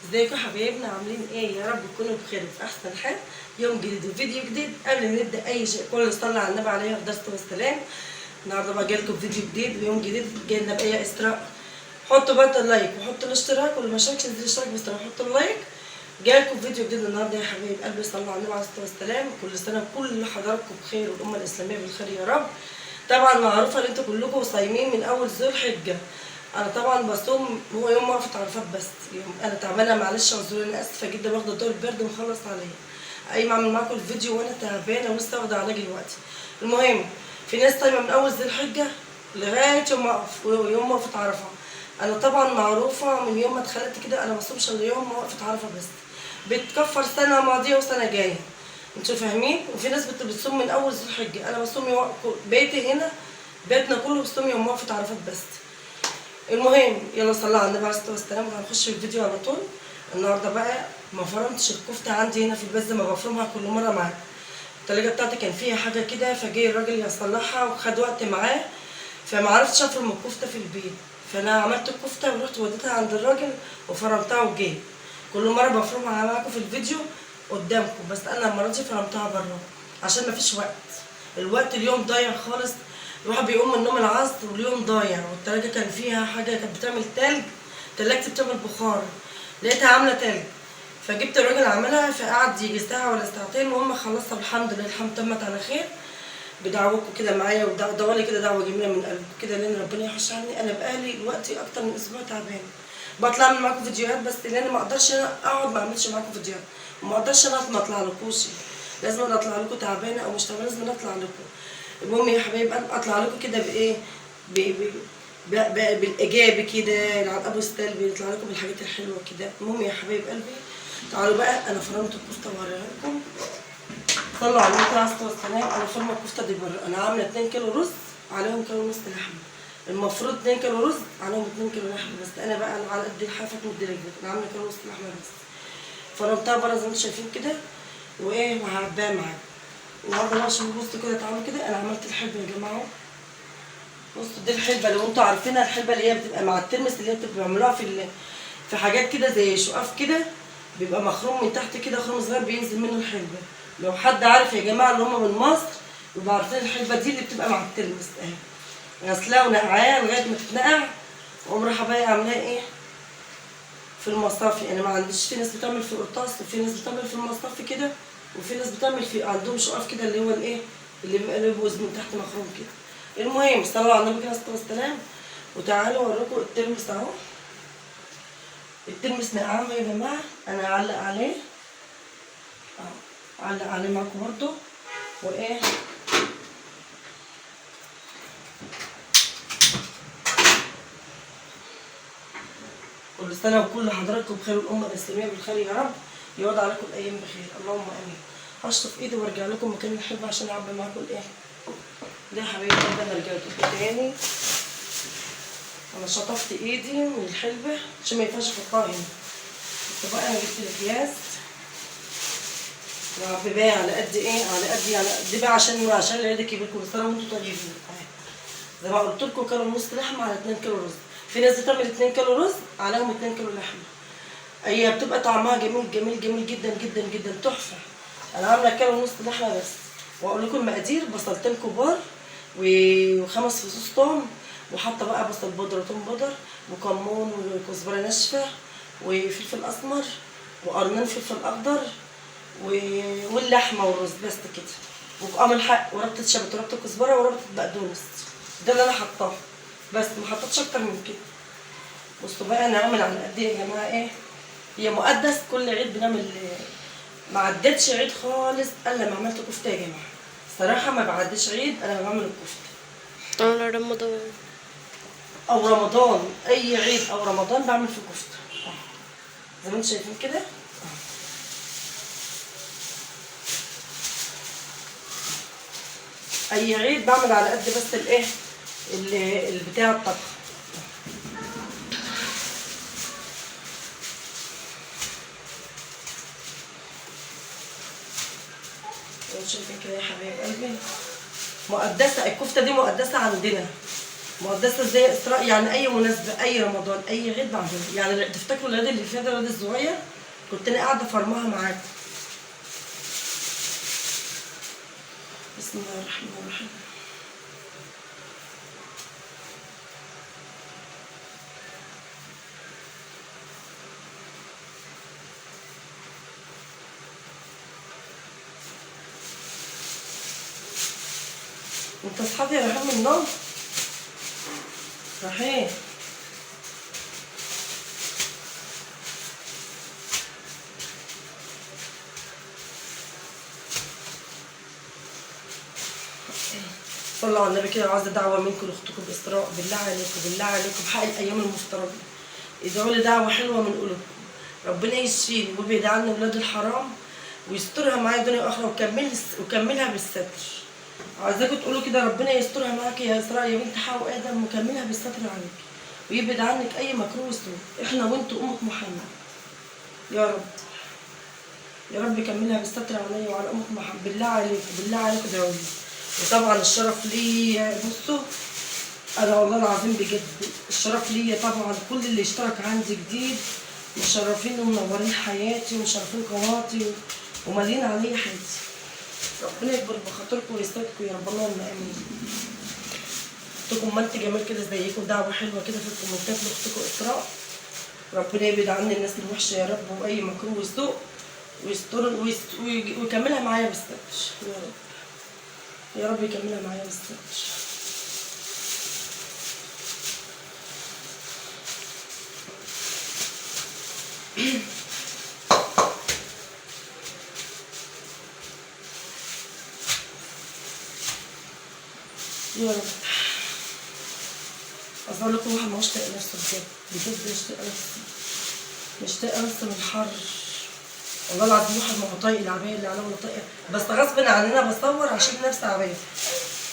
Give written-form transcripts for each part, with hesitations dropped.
ازيكم يا حبايبنا، عاملين ايه؟ يا رب تكونوا بخير في احسن حال. يوم جديد وفيديو جديد. قبل ما نبدا اي شيء كله صلى على النبي عليه الصلاه والسلام. النهارده بقى جايلكم فيديو جديد ويوم جديد جاي لنا بايه اسراء. حطوا بقى اللايك وحطوا الاشتراك، واللي ما شاركش ينزل يشترك بس حطوا اللايك. جايلكم فيديو جديد النهارده يا حبايب قلبي، صلوا على النبي عليه الصلاه والسلام. كل سنه كل حضراتكم بخير والامه الاسلاميه بالخير يا رب. طبعا معروفه ان انتوا كلكم صايمين من اول ذو الحجه. انا طبعا بصوم هو يوم وقفه عرفات بس. يوم انا تعبانه معلش اعذروني، انا اسفه جدا، واخده دور برد مخلص عليا. قايمه اعمل معاكم الفيديو وانا تعبانه ولسه واخده علاج دلوقتي. المهم، في ناس صايمه من اول ذي الحجه لغايه يوم يوم وقفه عرفه. انا طبعا معروفه من يوم ما اتخلقت كده انا ما بصومش الا يوم وقفه عرفه بس. بتكفر سنه ماضيه وسنه جايه، انتوا فاهمين؟ وفي ناس بتصوم من اول ذي الحجه. انا بصوم بيتي هنا، بيتنا كله بصوم يوم وقفه عرفات بس. المهم يلا صلى على النبي عليه الصلاه والسلام وهنخش في الفيديو على طول. النهارده بقى ما فرمتش الكفته عندي هنا في البيت زي ما بفرمها كل مره معاكم. التلاجة بتاعتي كان فيها حاجه كده، فجاي الراجل يصلحها وخد وقت معاه، فما عرفتش افرم الكفته في البيت. فانا عملت الكفته ورحت وديتها عند الراجل وفرمتها وجيت. كل مره بفرمها معاكم في الفيديو قدامكم، بس انا المره دي فرمتها بره عشان ما فيش وقت. الوقت اليوم ضايع خالص. الواحد بيقوم من النوم العصر واليوم ضايع، والتلاجة كان فيها حاجة كانت بتعمل تلج. تلاجتي بتعمل بخار، لقيتها عاملة تلج. فجبت الراجل عملها، فقعد يجي ساعة ولا ساعتين وهم خلصت. الحمد لله الحمد تمت على خير. بدعوكم كده معايا ودعوالي كده دعوة جميلة من قلبكم كده، لأن ربنا يحوش عني. أنا بقالي دلوقتي أكتر من أسبوع تعبانة. بطلع أعمل معاكم فيديوهات بس لأن ما أقدرش أنا أقعد ما أعملش معاكم فيديوهات، وما أقدرش أنا ما أطلعلكوش. لازم أنا أطلع لكم تعبانة أو مش تعبانة، لازم أنا أطلع لكم. المهم يا حبايب قلبي اطلع لكم كده بايه، بالايجابي كده، العقاب السلبي يطلع لكم بالحاجات الحلوه كده. المهم يا حبايب قلبي تعالوا بقى، انا فرمت الكفته وهوريها لكم. طلعوا على النبي عليه الصلاه والسلام. انا فرمه الكفته دي بره. انا عامله 2 كيلو رز عليهم كيلو ونص لحمه. المفروض 2 كيلو رز عليهم 2 كيلو لحمه، بس انا بقى على قد الحافه مدي رجلي. انا عامله كيلو ونص لحمه بس. فرمتها بره زي ما انتم شايفين كده، وايه وهعباها معاكم. النهارده بقى عشان بصوا كده تعالوا كده، انا عملت الحلبه يا جماعه. بصوا دي الحلبه، لو انتوا عارفينها الحلبه اللي هي بتبقى مع الترمس، اللي هي بتبقى بيعملوها في حاجات كده زي شقاف كده، بيبقى مخروم من تحت كده خرم صغير بينزل منه الحلبه. لو حد عارف يا جماعه اللي هم من مصر يبقوا عارفين الحلبه دي اللي بتبقى مع الترمس اهي. غسلاها ونقعاها لغايه ما تتنقع، واقوم رايحه بقى عاملاها ايه في المصافي. انا ما عنديش، في ناس بتعمل في القرطاس وفي ناس بتعمل في المصافي كده، وفي ناس بتعمل في عندهم شقاف كده اللي هو الايه اللي بيبقى لبوز من تحت مخروم كده. المهم صلوا على النبي عليه الصلاه والسلام. وتعالوا اوريكم الترمس اهو. الترمس نقعاه يا جماعه، انا هعلق عليه اهو، هعلق عليه معاكم برضو. وايه كل سنه وكل حضراتكم بخير والامه الاسلاميه بالخير يا رب. يعود عليكم الايام بخير اللهم امين. هشطف ايدي وارجع لكم مكان الحلبه عشان اعبي معاكم الايه ده يا حبايبي. انا رجعت لكم تاني. انا شطفت ايدي من الحلبه عشان ما ينفعش احطها هنا. بس بقى انا جبت الاكياس وعبيباها على قد ايه، على قد يعني دي بقى عشان العيد الكبير. كل سنه وانتم طيبين. زي ما قلت لكم كيلو ونص لحمه على 2 كيلو رز. في ناس بتعمل 2 كيلو رز عليهم 2 كيلو لحمه. هي بتبقى طعمها جميل جميل جميل جدا جدا جدا تحفه. انا عامله كيلو ونص لحمه بس. واقول لكم المقادير: بصلتين كبار وخمس فصوص ثوم، وحاطه بقى بصل بودره وثوم بودر وكمون وكزبره ناشفه وفلفل اسمر وقرنين فلفل اخضر واللحمه والرز بس كده، وقمر حق وربطه شبت وربطه كزبره وربطه بقدونس. ده اللي انا حطاه بس، ما حطيتش اكتر من كده. بصوا بقى نعمل على قد ايه يا جماعه ايه. هي مقدس كل عيد بنعمل. ما عدتش عيد خالص الا لما عملت كفته يا جماعه. صراحه ما بعدش عيد انا لما بعمل الكفته. على رمضان او رمضان، اي عيد او رمضان بعمل فيه كفته زي ما انتم شايفين كده. اي عيد بعمل على قد بس الايه البتاع الطبخ. شايفين كده يا حبايب قلبي، مقدسه الكفته دي، مقدسه عندنا. مقدسة زي إسراء، يعني أي مناسبة، أي رمضان، أي عيد بعملها. يعني تفتكروا العيد اللي فات ده، العيد الصغير، كنت أنا قاعدة فرماها معاكم. بسم الله الرحمن الرحيم. انت اصحابي رايحين من النوم؟ رايحين. صلوا على النبي كده. وعايزه دعوه منكم لاختكم باسراء، بالله عليكم بالله عليكم حق الايام المفترضه ادعوا لي دعوه حلوه من قلوبكم. ربنا يشفيني ويبعد عني ولاد الحرام ويسترها معايا دنيا واخره، وكملها بالستر. عايزاكم تقولوا كده: ربنا يسترها معاكي يا اسراء يا بنت حواء ادم، وكملها بالستر عليك، ويبعد عنك اي مكروه وسوء، احنا وانتوا امة محمد يا رب. يا رب كملها بالستر عليا وعلى امة محمد. بالله عليكم بالله عليكم ادعوا لي. وطبعا الشرف ليا. بصوا انا والله العظيم بجد الشرف ليا طبعا. كل اللي اشترك عندي جديد مشرفين ومنورين حياتي ومشرفين قناتي ومالين عليا حياتي. ربنا يكبر بخاطركم ويسعدكم يا رب، اللهم امين. اختكم منت جمال كده زيكم، دعوه حلوه كده في الكومنتات لاختكم اسراء. ربنا يبعد عني الناس الوحشه يا رب واي مكروه وسوء، ويكملها معايا بالستر يا رب. يا رب يكملها معايا بالستر. يا رب. عايزة اقول لكم واحد ماهوش طايق نفسه بجد بجد، مش طايقه نفسي، مش طايقه نفسي من الحر. والله العظيم واحد ما هو طايق العبايه اللي عليه ولا طايقه، بس غصب عننا بصور عشان نفسي عبايه.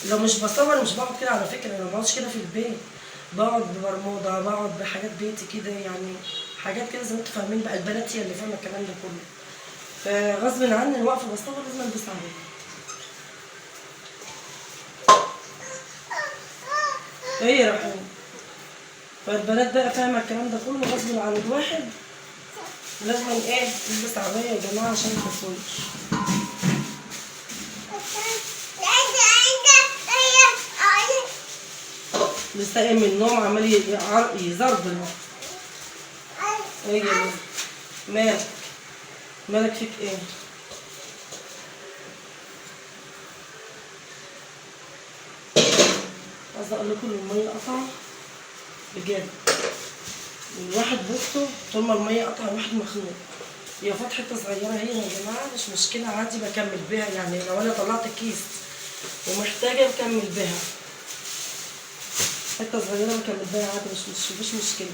لو مش بصور مش بقعد كده على فكره، انا ما بقعدش كده في البيت، بقعد ببرموده، بقعد بحاجات بيتي كده، يعني حاجات كده زي ما انتوا فاهمين بقى، البنات هي اللي فاهمه الكلام ده كله. فغصب عني واقفه بصور لازم البس عبايه. ايه يا رحمن؟ فالبنات بقى فاهمه الكلام ده كله، غصب عن الواحد لازم ايه نلبس عبايه يا جماعه عشان التصوير. لسه قايم من النوم عمال يزربل. ايه يا بنت؟ مالك؟ مالك فيك ايه؟ عايزه اقول لكم الميه قطعه بجد. الواحد بصوا طول ما الميه قطعه الواحد مخنوق. هي فات حته صغيره هي يا جماعه مش مشكله، عادي بكمل بيها. يعني لو انا طلعت كيس ومحتاجه بكمل بيها، حته صغيره بكمل بيها عادي، مش مشكله.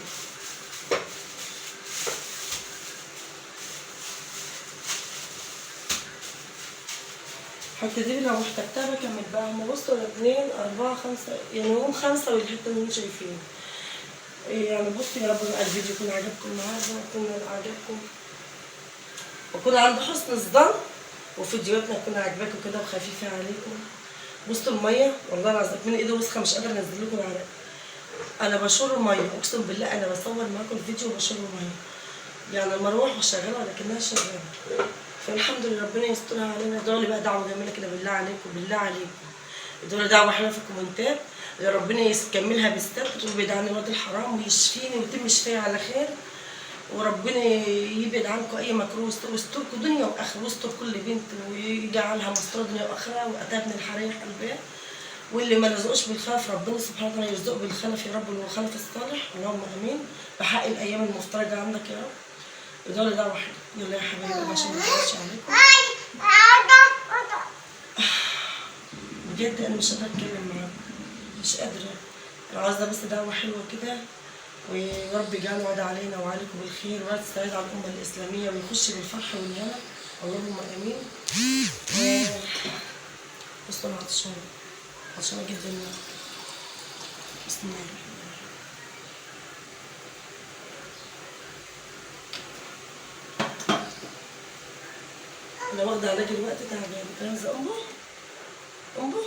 الحته دي لو احتجتها بكمل بقى. هما بصوا 2 4 5 يعني هم 5 والحته اللي انتوا شايفينها. يعني بصوا يا رب بقى الفيديو يكون عجبكم النهارده، يكون عجبكم ويكون عند حسن الظن، وفيديوهاتنا تكون عاجباكم كده وخفيفه عليكم. بصوا الميه والله العظيم من ايدي وسخه مش قادره انزل لكم العرق. انا بشر ميه اقسم بالله، انا بصور معاكم الفيديو وبشر ميه. يعني المروحه شغاله ولكنها شغاله. فالحمد لله ربنا يسترها علينا. ادعوا لي بقى دعوه جميله كده بالله عليكم بالله عليكم. ادعوا لي دعوه حلوه في الكومنتات يا ربنا يكملها بالستر ويبعد عني ولاد الحرام ويشفيني ويتم شفايا على خير. وربنا يبعد عنكم اي مكروه ويستركم دنيا واخره، ويستر كل بنت ويجعلها مستوره دنيا واخره، واتاها من الحرير قلبها. واللي ما رزقوش بالخلف ربنا سبحانه وتعالى يرزقه بالخلف يا رب، والخلف الصالح اللهم امين. بحق الايام المفترجه عندك يا رب. ادعوا لي دعوه حلوه. يلا يا حبايبي عشان ما اطولش عليكم. بجد انا مش قادره اتكلم معاكم، مش قادره. انا عايزه بس دعوه حلوه كده، ويا رب يجعله وعد علينا وعليكم بالخير، وعد السعيد على الامه الاسلاميه، ويخش بالفرح والهنا اللهم امين. بصوا انا عطشانه جدا. بسم الله الرحمن الرحيم. انا واخده علاج الوقت تعبانه. عايزه امه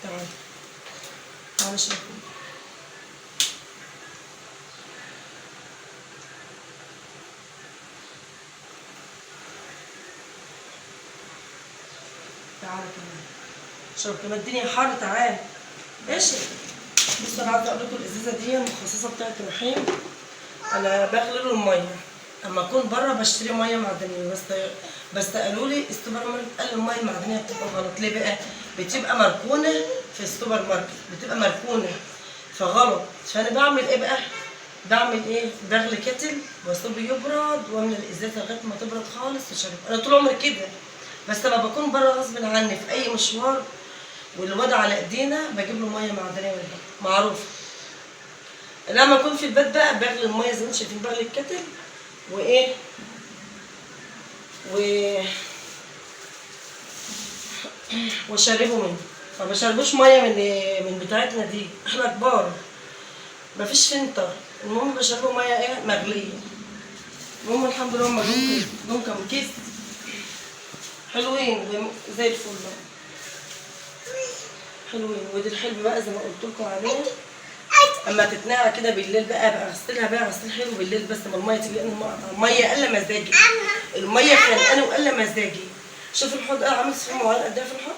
تعالي معلش يا تعالى كمان اشرب كمان، الدنيا حر، تعالى اشرب. بصوا انا عايزه اقول لكم الازازه دي المخصصه بتاعت رحيم، انا بغلي له الميه. اما اكون بره بشتري ميه معدنيه، بس قالوا لي السوبر ماركت قال الميه المعدنيه بتبقى غلط. ليه بقى؟ بتبقى مركونه في السوبر ماركت، بتبقى مركونه فغلط. فانا بعمل ايه بقى؟ بعمل ايه؟ بغلي كتل واسيبه يبرد واملى الازازه لغايه ما تبرد خالص واشرب. انا طول عمري كده، بس لما بكون بره غصب عني في اي مشوار والواد على ايدينا بجيب له ميه معدنيه من البيت معروفه. لما اكون في البيت بقى بغلي الميه زي ما انتم شايفين، بغلي الكتل وايه و واشربه منه. ما بشربوش ميه من بتاعتنا دي، احنا كبار مفيش فلتر. المهم بشربه ميه ايه مغليه. المهم الحمد لله هما جم كام كيس حلوين زي الفل حلوين. ودي الحلو بقى زي ما قلت لكم عليه، اما تتنقع كده بالليل بقى اغسلها بقى غسيل حلو بالليل، بس ما الميه تيجي الميه قل مزاجي، الميه خانقاني وقل مزاجي. شوفوا الحوض انا عامل فيه مواعين قد ايه في الحوض،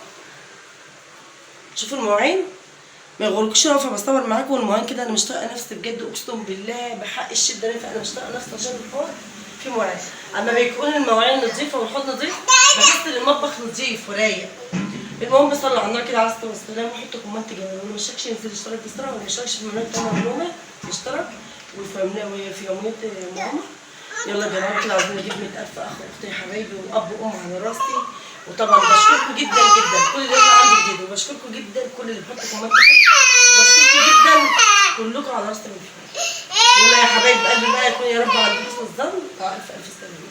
شوفوا المواعين ما يغركش رافع بصور معاكم. والمواعين كده انا مش طايقه نفسي بجد، اقسم بالله بحق الشده نفع انا مش طايقه نفسي عشان الحوض في مواعين. اما بيكون المواعين نظيفه والحوض نظيف بحس ان المطبخ نظيف ورايق. المهم بصلي على النار كده على الصلاه والسلام وحط كومنت جميل، واللي ما اشتركش ينزل يشترك بسرعه، واللي ما اشتركش في منوال تاني معلومه يشترك، وفي يوميه ماما. يلا يا جماعه كده عايزين نجيب 100,000 اخ واختي يا حبايبي واب وام على راسي. وطبعا بشكركم جدا جدا كل اللي عندي جديد، وبشكركم جدا كل اللي بيحط كومنت، وبشكركم جدا كلكم على راسي من فوق. يلا يا حبايب قلبي بقى يكون يا رب على حسن الظن. الف الف سلامه.